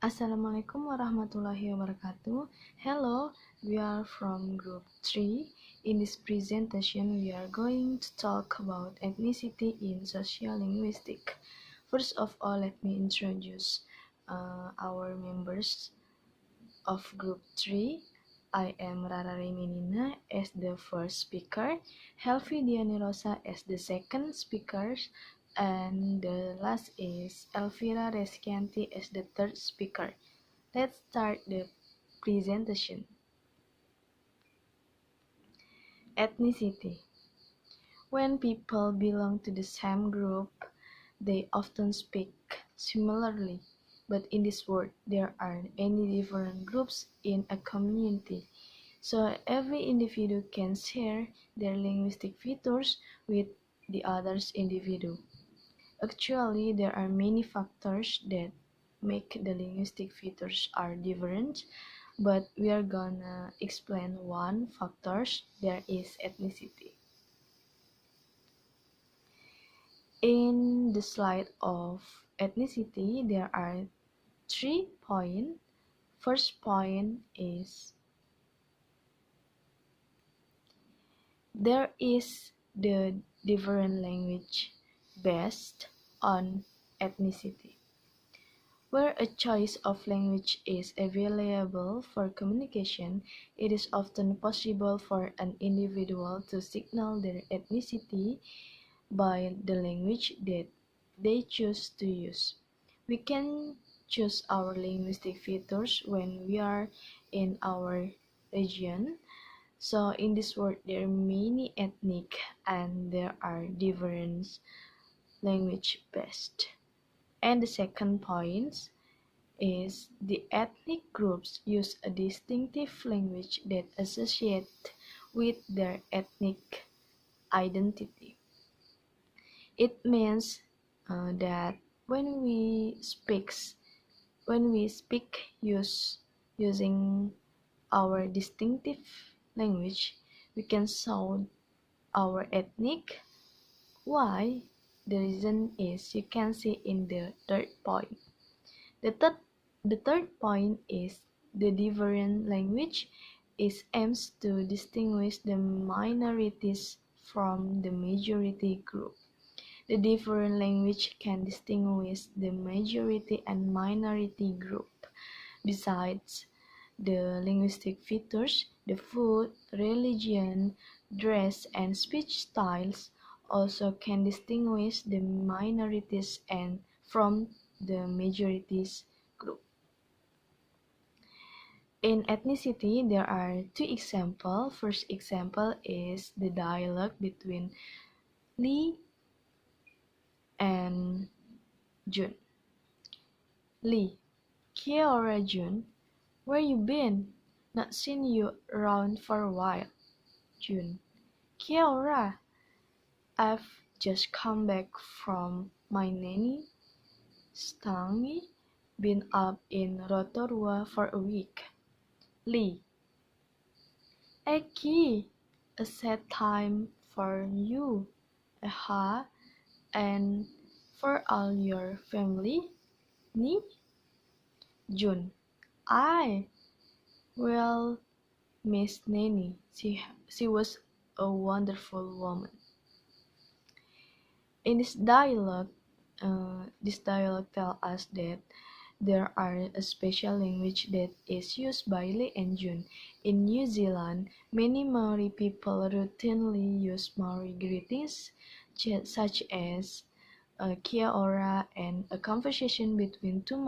Assalamualaikum warahmatullahi wabarakatuh. Hello, we are from group 3. In this presentation, we are going to talk about ethnicity in sociolinguistic. First of all, let me introduce our members of group 3. I am Rara Rey M as the first speaker, Helfi Diani R as the second speaker, and the last is Elvira Rezkianty as the third speaker. Let's start the presentation. Ethnicity. When people belong to the same group, they often speak similarly, but in this world there are any different groups in a community. So every individual can share their linguistic features with the other's individual. Actually, there are many factors that make the linguistic features are different, but we are gonna explain one factors, there is ethnicity. In the slide of ethnicity, there are 3 points. First point is there is the different language based on ethnicity. Where a choice of language is available for communication, it is often possible for an individual to signal their ethnicity by the language that they choose to use. We can choose our linguistic features when we are in our region. So in this world, there are many ethnic and there are different language based. And the second point is the ethnic groups use a distinctive language that associate with their ethnic identity. It means that when we speak using our distinctive language, we can show our ethnic. Why? The reason is you can see in the third point. The third point is the different language aims to distinguish the minorities from the majority group. The different language can distinguish the majority and minority group. Besides the linguistic features, the food, religion, dress, and speech styles also can distinguish the minorities and from the majorities group. In ethnicity, there are 2 examples. First example is the dialogue between Lee and Jun. Lee, kia ora Jun, where you been? Not seen you around for a while. Jun, kia ora, I've just come back from my nanny, Stangy, been up in Rotorua for a week. Lee, Eki, a sad time for you, and for all your family, ni? Jun, I, well, Miss Nanny, she was a wonderful woman. In this dialogue tells us that there are a special language that is used by Lee and Jun. In New Zealand, many Maori people routinely use Maori greetings such as kia ora, and a conversation between two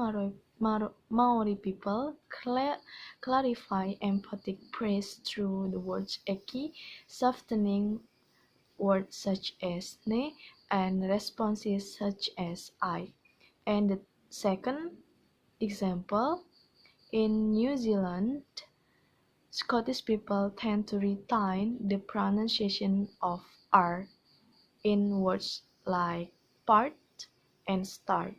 Maori people clarify emphatic praise through the words eki, softening words such as ne, and responses such as I. And the second example, in New Zealand, Scottish people tend to retain the pronunciation of R in words like part and start.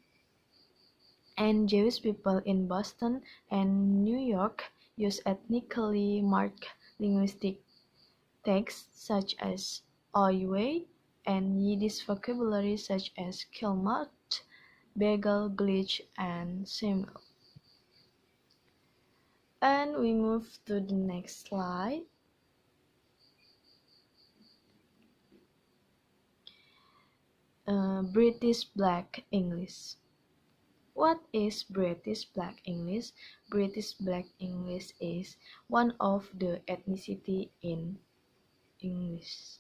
And Jewish people in Boston and New York use ethnically marked linguistic texts such as Oiwe and Yiddish vocabulary such as Kilmat, Bagel, Glitch, and Semel. And we move to the next slide. British Black English. What is British Black English? British Black English is one of the ethnicity in English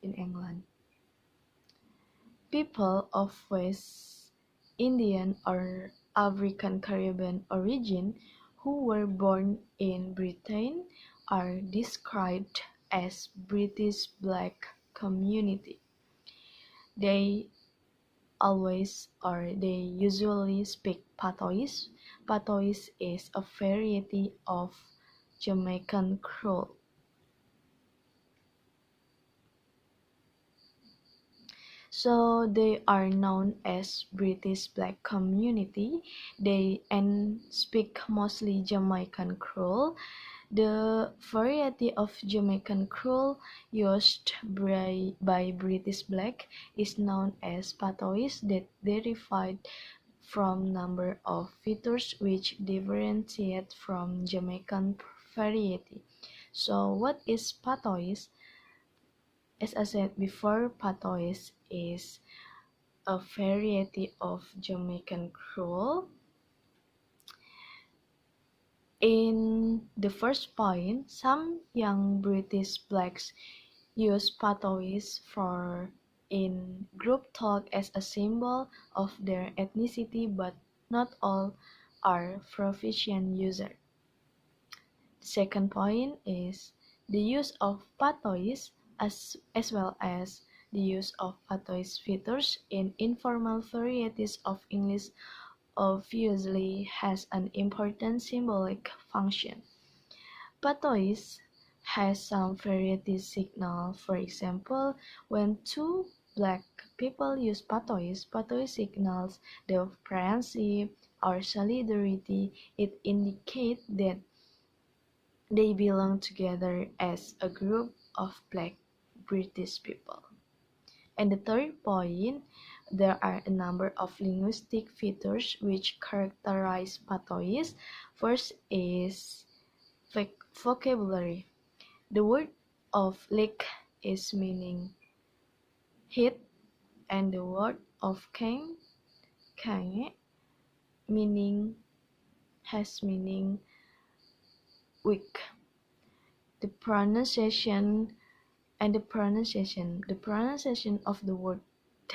in England. People of West Indian or African Caribbean origin who were born in Britain are described as British Black community. They they usually speak Patois. Patois is a variety of Jamaican Creole. So they are known as British Black community. They speak mostly Jamaican Creole. The variety of Jamaican Creole used by British Black is known as patois that derived from number of features which differentiate from Jamaican variety. So what is patois? As I said before, patois is a variety of Jamaican Creole. In the first point, some young British blacks use patois for in group talk as a symbol of their ethnicity, but not all are proficient users. The second point is the use of patois as well as the use of patois features in informal varieties of English obviously has an important symbolic function. Patois has some variety signal. For example, when two black people use patois, patois signals the friendship or solidarity. It indicates that they belong together as a group of black British people. And the third point, there are a number of linguistic features which characterize patois. First is vocabulary. The word of lick is meaning hit, and the word of kang meaning has meaning weak. The pronunciation the pronunciation of the word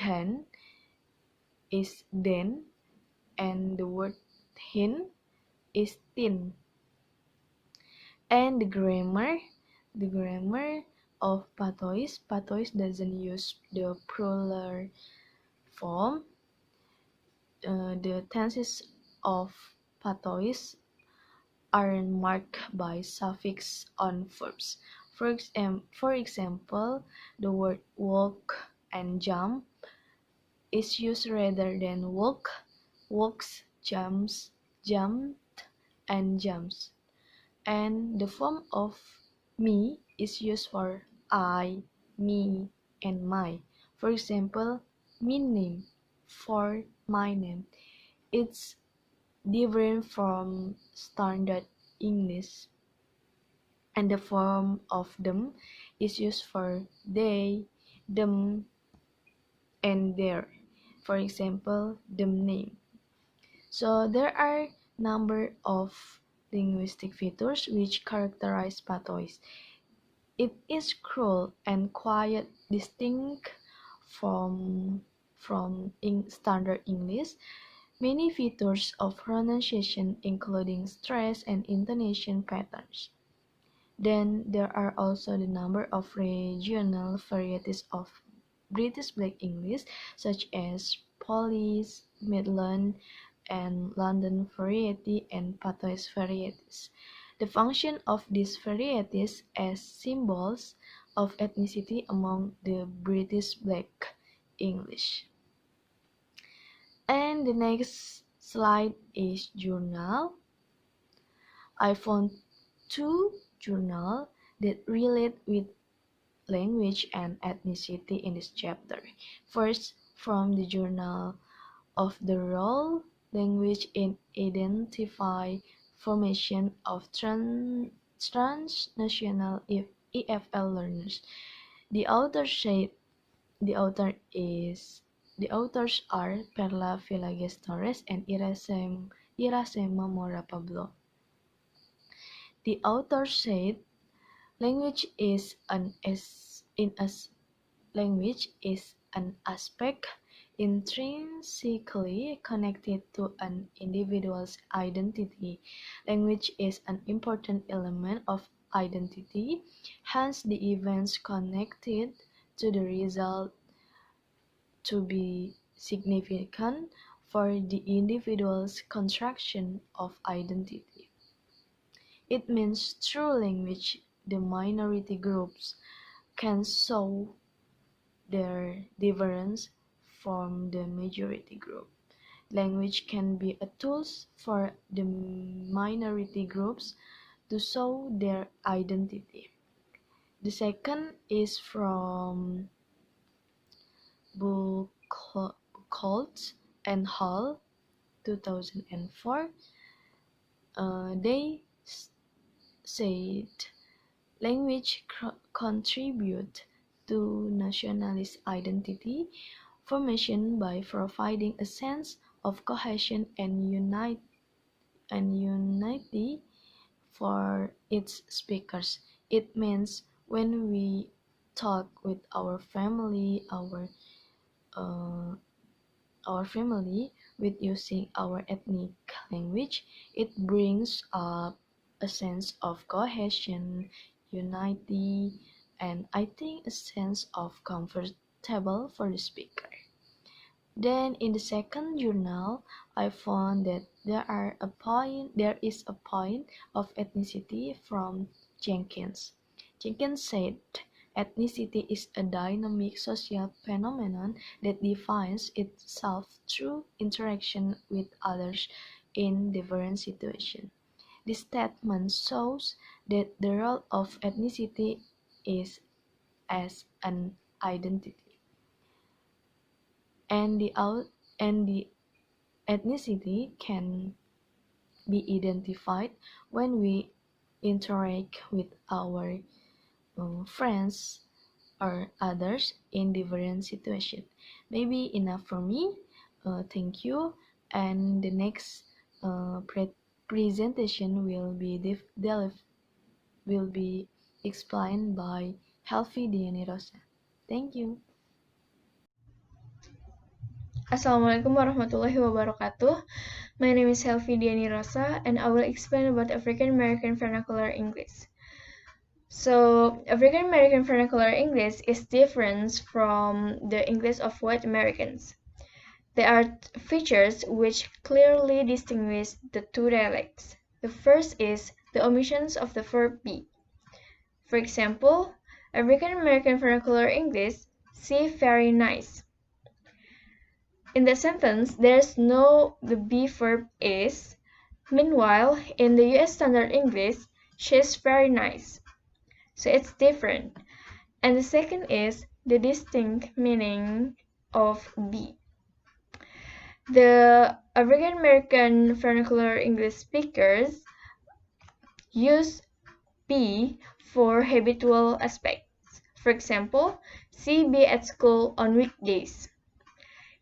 then is den, and the word hin is tin. And the grammar of patois doesn't use the plural form. The tenses of patois are marked by suffix on verbs. For example, the word walk and jump is used rather than walk, walks, jumps, jumped, and jumps. And the form of me is used for I, me, and my. For example, me name for my name. It's different from standard English. And the form of them is used for they, them, and their. For example, them name. So there are number of linguistic features which characterize patois. It is cruel and quite distinct from standard English. Many features of pronunciation including stress and intonation patterns. Then there are also the number of regional varieties of British Black English such as Polish, Midland, and London variety and patois varieties. The function of these varieties as symbols of ethnicity among the British Black English. And the next slide is journal. I found two journals that relate with language and ethnicity in this chapter. First, from the Journal of the language in identify formation of transnational EFL learners. The author said the author is the authors are Perla Villages Torres and Iracema Mora Pablo. The author said language is language is an aspect intrinsically connected to an individual's identity. Language is an important element of identity, hence the events connected to the result to be significant for the individual's construction of identity. It means through language, the minority groups can show their difference from the majority group. Language can be a tool for the minority groups to show their identity. The second is from Buchholz and Hall, 2004. They said language contribute to nationalist identity formation by providing a sense of cohesion and unity for its speakers. It means when we talk with uh, our family with using our ethnic language, it brings up a sense of cohesion, unity, and I think a sense of comfortable for the speaker. Then in the second journal, I found that there is a point of ethnicity from Jenkins. Jenkins said ethnicity is a dynamic social phenomenon that defines itself through interaction with others in different situations. This statement shows that the role of ethnicity is as an identity, and the ethnicity can be identified when we interact with our friends or others in different situations. Maybe enough for me. Thank you. And the next presentation will be explained by Helfi Diani R. Thank you. Assalamualaikum warahmatullahi wabarakatuh. My name is Helfi Diani R and I will explain about African American Vernacular English. So, African American Vernacular English is different from the English of white Americans. There are features which clearly distinguish the two dialects. The first is the omissions of the verb be. For example, African American Vernacular English, "see very nice." In the sentence, there's no the be verb is. Meanwhile, in the US Standard English, she's very nice. So it's different. And the second is the distinct meaning of be. The African American Vernacular English speakers use be for habitual aspects. For example, she be at school on weekdays.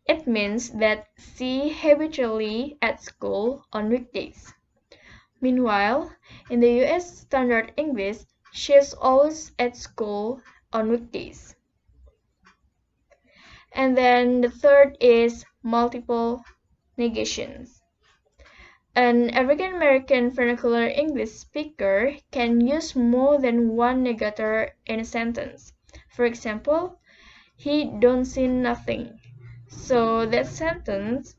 It means that she habitually at school on weekdays. Meanwhile, in the US Standard English, she is always at school on weekdays. And then the third is multiple negations. An African American vernacular English speaker can use more than one negator in a sentence. For example, he don't see nothing. So that sentence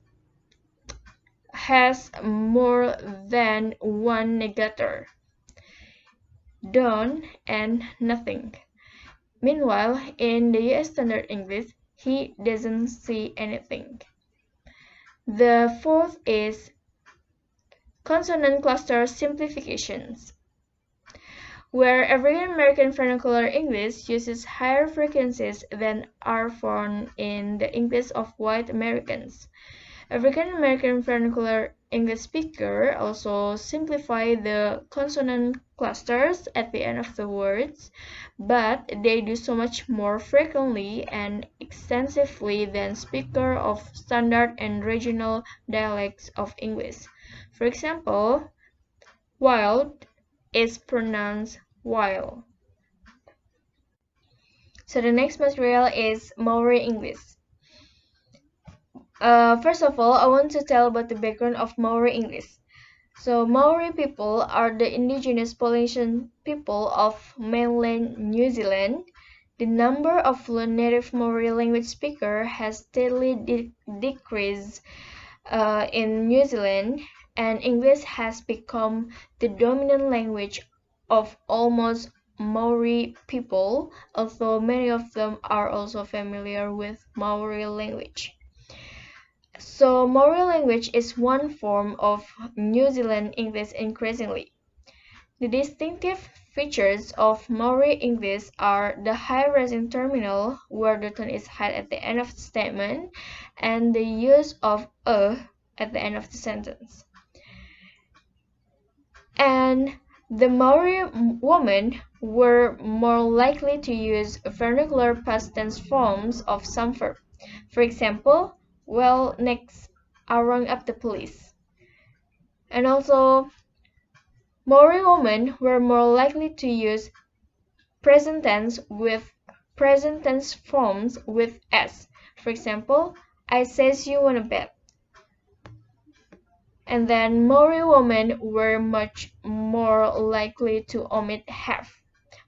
has more than one negator, don't and nothing. Meanwhile, in the US Standard English, he doesn't see anything. The fourth is consonant cluster simplifications, where African American Vernacular English uses higher frequencies than are found in the English of white Americans. African American vernacular English speakers also simplify the consonant clusters at the end of the words, but they do so much more frequently and extensively than speakers of standard and regional dialects of English. For example, wild is pronounced while. So the next material is Maori English. First of all, I want to tell about the background of Maori English. So Maori people are the indigenous Polynesian people of mainland New Zealand. The number of fluent native Maori language speakers has steadily decreased in New Zealand, and English has become the dominant language of almost Maori people, although many of them are also familiar with Maori language. So Maori language is one form of New Zealand English increasingly. The distinctive features of Maori English are the high rising terminal, where the tone is high at the end of the statement, and the use of a at the end of the sentence. And the Maori women were more likely to use vernacular past tense forms of some verb. For example, well, next, I rang up the police. And also, Maori women were more likely to use present tense forms with s. For example, I says you wanna bet. And then Maori women were much more likely to omit have.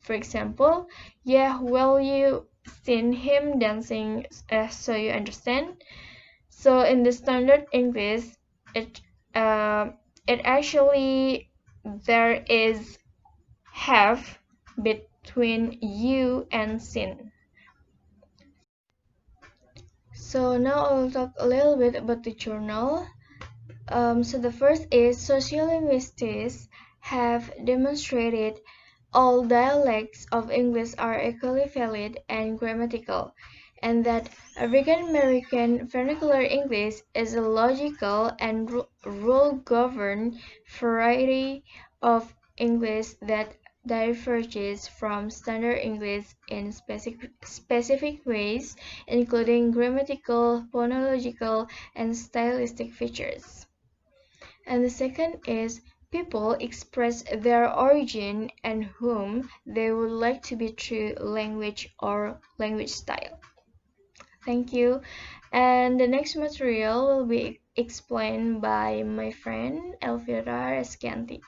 For example, yeah, well, you seen him dancing, so you understand. So in the standard English, it it actually there is have between you and sin. So now I will talk a little bit about the journal. So the first is sociolinguistics have demonstrated all dialects of English are equally valid and grammatical, and that African American vernacular English is a logical and rule-governed variety of English that diverges from standard English in specific ways, including grammatical, phonological, and stylistic features. And the second is people express their origin and whom they would like to be through language or language style. Thank you. And the next material will be explained by my friend Elvira Rezkianty.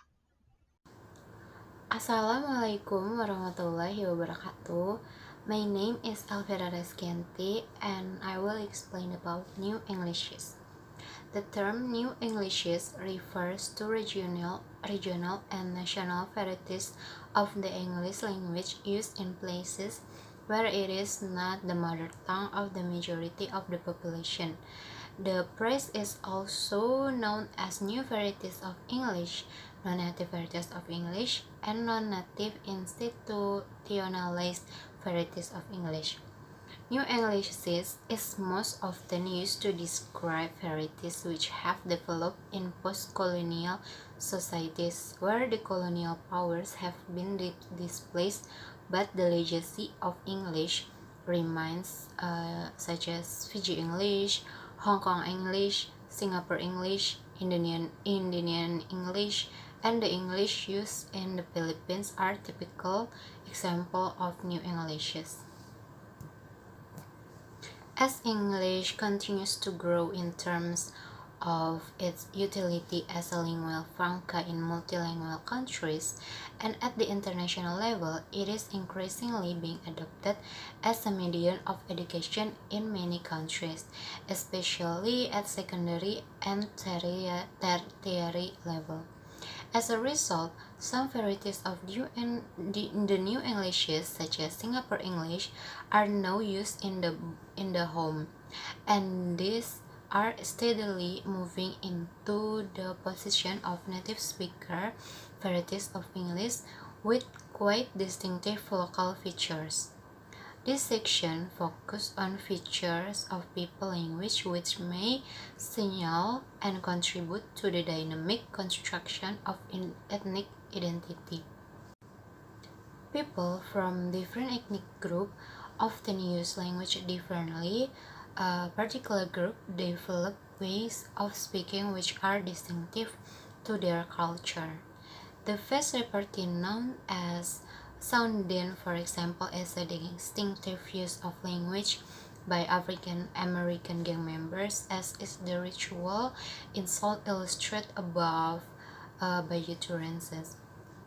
Assalamualaikum warahmatullahi wabarakatuh. My name is Elvira Rezkianty and I will explain about New Englishes. The term New Englishes refers to regional and national varieties of the English language used in places where it is not the mother tongue of the majority of the population. The phrase is also known as New Varieties of English, non-native varieties of English, and non-native institutionalized varieties of English. New Englishes is most often used to describe varieties which have developed in post-colonial societies where the colonial powers have been displaced, but the legacy of English remains, such as Fiji English, Hong Kong English, Singapore English, Indian English, and the English used in the Philippines are typical examples of New Englishes. As English continues to grow in terms of its utility as a lingua franca in multilingual countries, and at the international level, it is increasingly being adopted as a medium of education in many countries, especially at secondary and tertiary level. As a result, some varieties of the New Englishes, such as Singapore English, are now used in the home, and these are steadily moving into the position of native speaker varieties of English with quite distinctive local features. This section focuses on features of people language which may signal and contribute to the dynamic construction of ethnic identity. People from different ethnic groups often use language differently. A particular group develop ways of speaking which are distinctive to their culture. The first repertoire known as sounding, for example, is a distinctive use of language by African American gang members, as is the ritual insult illustrated above by utterances.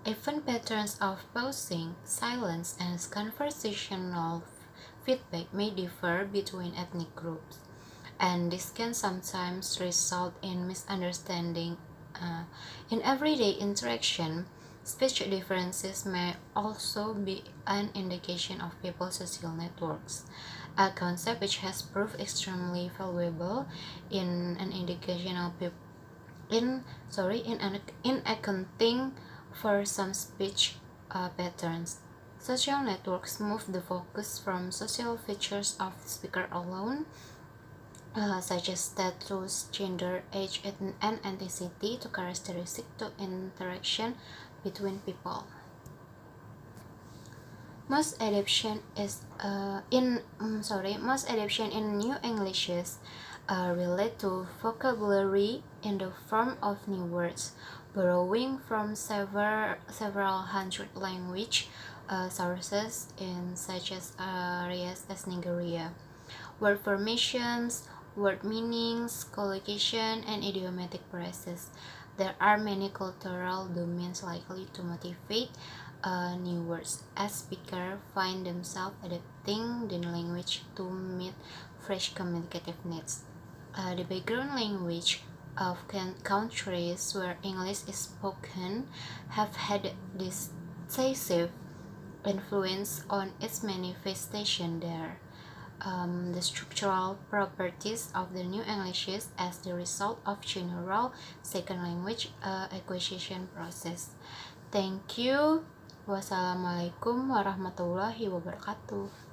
Even patterns of pausing, silence, and conversational feedback may differ between ethnic groups, and this can sometimes result in misunderstanding. In everyday interaction, speech differences may also be an indication of people's social networks, a concept which has proved extremely valuable in an educational in accounting for some speech patterns. Social networks move the focus from social features of the speaker alone, such as status, gender, age, and ethnicity, to characteristics to interaction between people. Most adaptation in New Englishes relate to vocabulary in the form of new words, borrowing from several hundred language sources in such as areas as Nigeria. Word formations, word meanings, collocation, and idiomatic phrases. There are many cultural domains likely to motivate new words, as speakers find themselves adapting the language to meet fresh communicative needs. The background language of countries where English is spoken have had decisive influence on its manifestation there. The structural properties of the New Englishes as the result of general second language acquisition process. Thank you. Wassalamualaikum warahmatullahi wabarakatuh.